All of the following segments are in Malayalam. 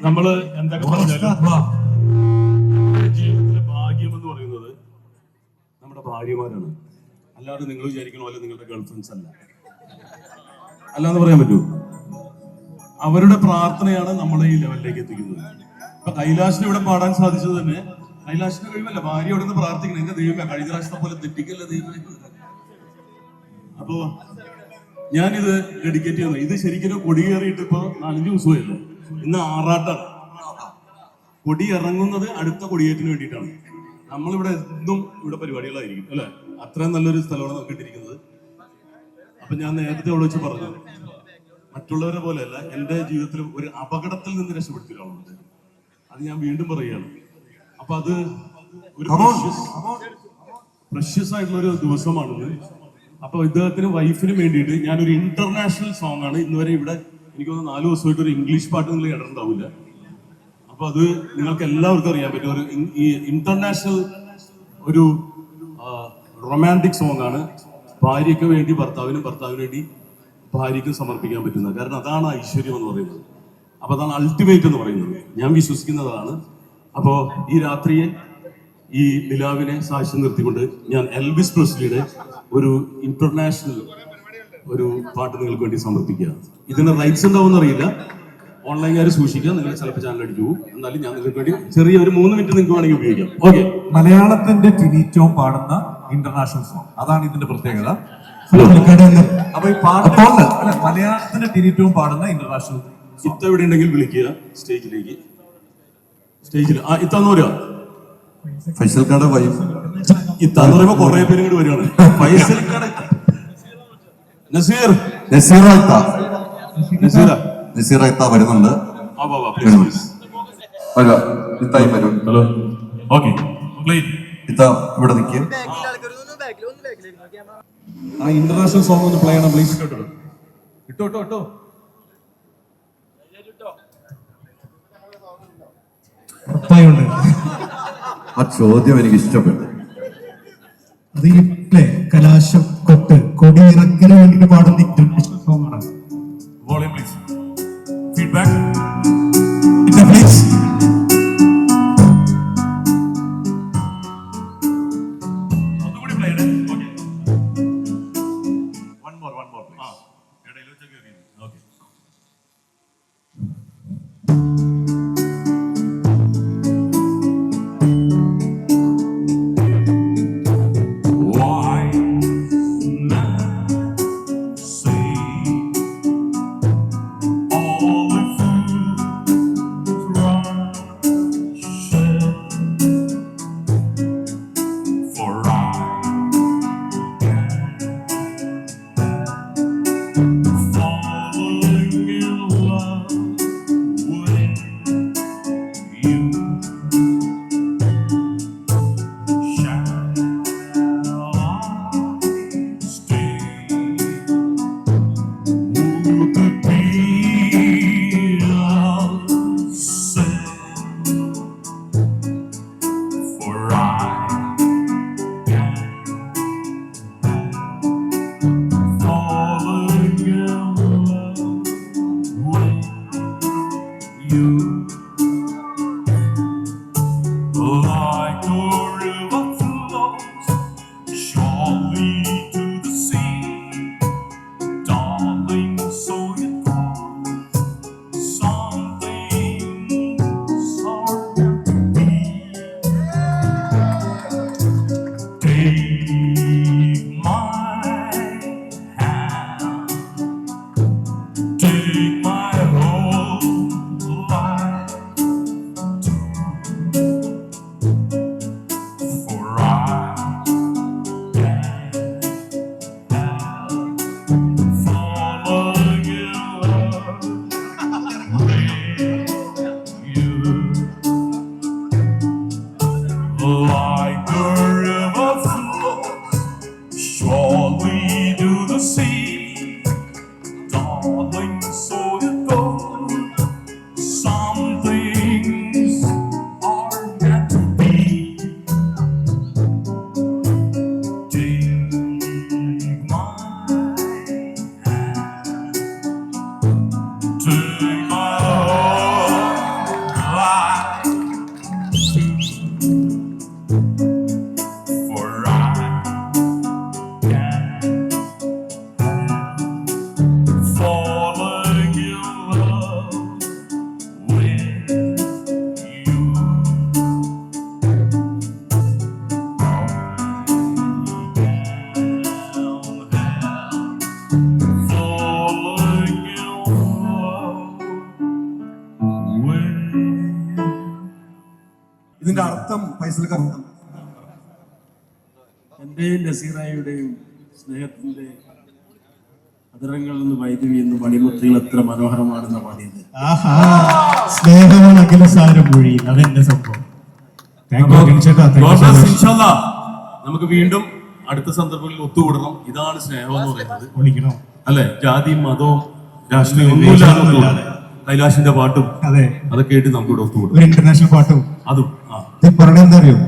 നമ്മള് എന്തൊക്കെ പറഞ്ഞാലും ജീവിതത്തിലെ ഭാഗ്യം എന്ന് പറയുന്നത് നമ്മുടെ ഭാര്യമാരാണ്. അല്ലാതെ നിങ്ങൾ വിചാരിക്കണ പോലെ നിങ്ങളുടെ ഗേൾ ഫ്രണ്ട്സ് അല്ല. അല്ലാന്ന് പറയാൻ പറ്റുമോ? അവരുടെ പ്രാർത്ഥനയാണ് നമ്മളെ ഈ ലെവലിലേക്ക് എത്തിക്കുന്നത്. ഇപ്പൊ കൈലാഷിന് ഇവിടെ പാടാൻ സാധിച്ചത് തന്നെ കൈലാഷിന്റെ കഴിവല്ല, ഭാര്യ അവിടെ നിന്ന് പ്രാർത്ഥിക്കണം, എന്റെ ദൈവമേ കഴിഞ്ഞ പ്രാവശ്യത്തെ പോലെ തെറ്റിക്കല്ല ദൈവമേ. അപ്പോ ഞാനിത് ഡെഡിക്കേറ്റ് ചെയ്യുന്നു. ഇത് ശരിക്കും കൊടിയേറിയിട്ട് ഇപ്പൊ 4 ദിവസമായല്ലോ. ഇന്ന് ആറാട്ടാണ്. കൊടി ഇറങ്ങുന്നത് അടുത്ത കൊടിയേറ്റിന് വേണ്ടിയിട്ടാണ്. നമ്മളിവിടെ എന്നും ഇവിടെ പരിപാടികളായിരിക്കും അല്ലെ. അത്രയും നല്ലൊരു സ്ഥലമാണ് നമുക്ക് ഇട്ടിരിക്കുന്നത്. അപ്പൊ ഞാൻ നേരത്തെ അവിടെ വെച്ച് പറഞ്ഞു, മറ്റുള്ളവരെ പോലെയല്ല, എന്റെ ജീവിതത്തിൽ ഒരു അപകടത്തിൽ നിന്ന് രക്ഷപ്പെടുത്തിയ ഒരാളുണ്ട്. അത് ഞാൻ വീണ്ടും പറയുകയാണ്. അപ്പൊ അത് ഒരു പ്രഷ്യസ് ആയിട്ടുള്ള ഒരു ദിവസമാണെന്ന്. അപ്പൊ ഇദ്ദേഹത്തിന് വൈഫിന് വേണ്ടിയിട്ട് ഞാനൊരു ഇന്റർനാഷണൽ സോങ് ആണ് ഇന്നുവരെ ഇവിടെ എനിക്ക് തോന്നുന്നു 4 ദിവസമായിട്ട് ഒരു ഇംഗ്ലീഷ് പാട്ട് നിങ്ങൾ കേട്ടിട്ടുണ്ടാവില്ല. അപ്പൊ അത് നിങ്ങൾക്ക് എല്ലാവർക്കും അറിയാൻ പറ്റും. ഒരു ഈ ഇന്റർനാഷണൽ ഒരു റൊമാൻറ്റിക് സോങ് ആണ്. ഭാര്യയ്ക്ക് വേണ്ടി ഭർത്താവിനും ഭർത്താവിന് വേണ്ടി ഭാര്യയ്ക്കും സമർപ്പിക്കാൻ പറ്റുന്നത്. കാരണം അതാണ് ഐശ്വര്യം എന്ന് പറയുന്നത്. അപ്പൊ അതാണ് അൾട്ടിമേറ്റ് എന്ന് പറയുന്നത്. ഞാൻ വിശ്വസിക്കുന്നതാണ്. അപ്പോ ഈ രാത്രിയെ ഈ നിലാവിനെ സാക്ഷ്യം നിർത്തിക്കൊണ്ട് ഞാൻ എൽവിസ് പ്രെസ്ലിയുടെ ഒരു ഇന്റർനാഷണൽ ഒരു പാട്ട് നിങ്ങൾക്ക് വേണ്ടി സമർപ്പിക്കുക. ഇതിന് റൈറ്റ്സ് ഉണ്ടാവും അറിയില്ല, ഓൺലൈൻകാർ സൂക്ഷിക്കുക, നിങ്ങൾ ചിലപ്പോൾ ചാനൽ അടിച്ചു പോകും. എന്നാലും ഞാൻ നിങ്ങൾക്ക് വേണ്ടി ചെറിയ ഒരു 3 മിനിറ്റ് നിങ്ങൾക്ക് വേണമെങ്കിൽ ഉപയോഗിക്കാം. ഓക്കെ, മലയാളത്തിന്റെ ടിനിറ്റോം പാടുന്ന ഇന്റർനാഷണൽ സോങ്, അതാണ് ഇതിന്റെ പ്രത്യേകത. അപ്പൊ ഈ പാട്ട് മലയാളത്തിന്റെ ടിനിറ്റോം പാടുന്ന ഇന്റർനാഷണൽ ഇത്ത എവിടെ ഉണ്ടെങ്കിൽ വിളിക്കുക സ്റ്റേജിലേക്ക്. ഇത്താന്ന് പറയാ ഫൈസൽക്കാടെ വൈഫ് ഇത്താന്ന് പറയുമ്പോ കുറെ പേര് ഇങ്ങോട്ട് വരികയാണ്. ഫൈസൽക്കാടെ നസീർ വരുന്നുണ്ട്. ഇത്തായി വരും. ഹലോ, ഓക്കെ, ഇത്ത ഇവിടെ നിൽക്കുക. ആ ഇന്റർനാഷണൽ സോങ് ഒന്ന് പ്ലേ ചെയ്യണം പ്ലീസ്. ഇട്ടോ ആ ചോദ്യം എനിക്ക് ഇഷ്ടപ്പെട്ടു. അത് ഈ കലാശം കൊട്ട് കൊടി ഇറക്കിന് വേണ്ടിട്ട് പാടുന്ന ഇന്റർനാഷണൽ സോങ് ആണ്. Volume please, feedback please. ഒന്നുകൂടി പ്ലേ ചെയ്യണേ. ഓക്കെ, വൺ മോർ ഇടയിൽ വെച്ചൊക്കെ ഓക്കെ. അടുത്ത ഫൈസൽ എന്റെയും നസീറായുടെയും സ്നേഹത്തിന്റെ അതിരങ്ങളിൽ നിന്ന് വൈദ്യുതി എന്ന് മണിമുത്തുകൾ എത്ര മനോഹരമാണെന്ന പാടിയത്. ആഹാ സ്നേഹമാണ് അഖിലസാരം മൊഴി അതെന്റെ സംഭവം. താങ്ക് യു ചേട്ടാ. God bless, ഇൻഷാല്ലാ. നമുക്ക് വീണ്ടും അടുത്ത സന്ദർഭങ്ങളിൽ ഒത്തുകൂടണം. ഇതാണ് സ്നേഹം എന്ന് പറയുന്നത്, വിളിക്കണം. അല്ലെ? ജാതിയും മതവും രാഷ്ട്രീയവും ഒന്നുമില്ലാതെ ഒത്തുകൂടണം. കൈലാഷിന്റെ പാട്ടും അതെ, അതൊക്കെ ആയിട്ട് നമുക്ക് ഇവിടെ ഒത്തുകൂടും. ഒരു ഇന്റർനാഷണൽ പാട്ടും അതും ഇത് പറയണ എന്താ അറിയോ,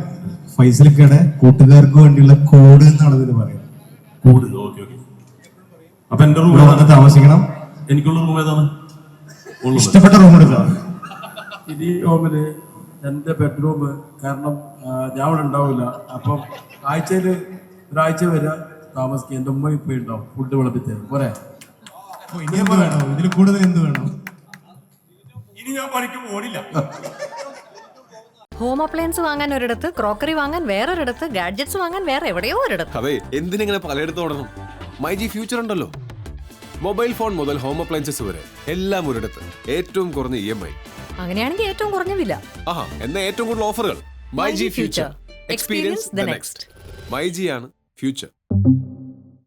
ഫൈസലിക്കടെ കൂട്ടുകാർക്ക് വേണ്ടിയുള്ള കോഡ് എന്നാണ് ഇതിന് പറയുന്നത്. കൂട്. Okay okay. അപ്പൊ എന്റെ റൂം ഇവിടെ വന്ന് താമസിക്കണം. എനിക്കുള്ള റൂം ഏതാണ് ഉള്ളത്? ഇഷ്ടപ്പെട്ട റൂം എടുക്കാം. ഇനി റൂമില് എന്റെ ബെഡ്റൂം. കാരണം ഞാൻ ഇവിടെ ഉണ്ടാവില്ല. അപ്പം ഒരാഴ്ച വരെ താമസിക്കുക. എന്റെ ഉമ്മ ഇപ്പൊ ഉണ്ടാവും. ഫുഡ് വിളമ്പിത്തരും. പോരെ? ഇനി എന്ത് വേണോ? ഇതിൽ കൂടുതൽ എന്ത് വേണം? ഇനി ഞാൻ പണിക്ക് ഓടില്ല. ഹോം അപ്ലയൻസ് വാങ്ങാൻ ഒരിടത്ത്, ക്രോക്കറി വാങ്ങാൻ വേറൊരിടത്ത്, ഗാഡ്ജറ്റ്സ് വാങ്ങാൻ വേറെ എവിടെയോ ഒരിടത്ത്. അതെ, എന്തിനിങ്ങനെ പലയിടത്തും ഓടണം? മൈ ജി ഫ്യൂച്ചർ ഉണ്ടല്ലോ. മൊബൈൽ ഫോൺ മുതൽ ഹോം അപ്ലയൻസസ് വരെ എല്ലാം ഒരിടത്ത്. ഏറ്റവും കുറഞ്ഞ EMI. അങ്ങനെയാണെങ്കിൽ ഏറ്റവും കുറഞ്ഞ വില. ആഹാ, എന്നാ ഏറ്റവും കൂടുതൽ ഓഫറുകൾ. My G future. Experience the next. My G ആണ് ഫ്യൂച്ചർ.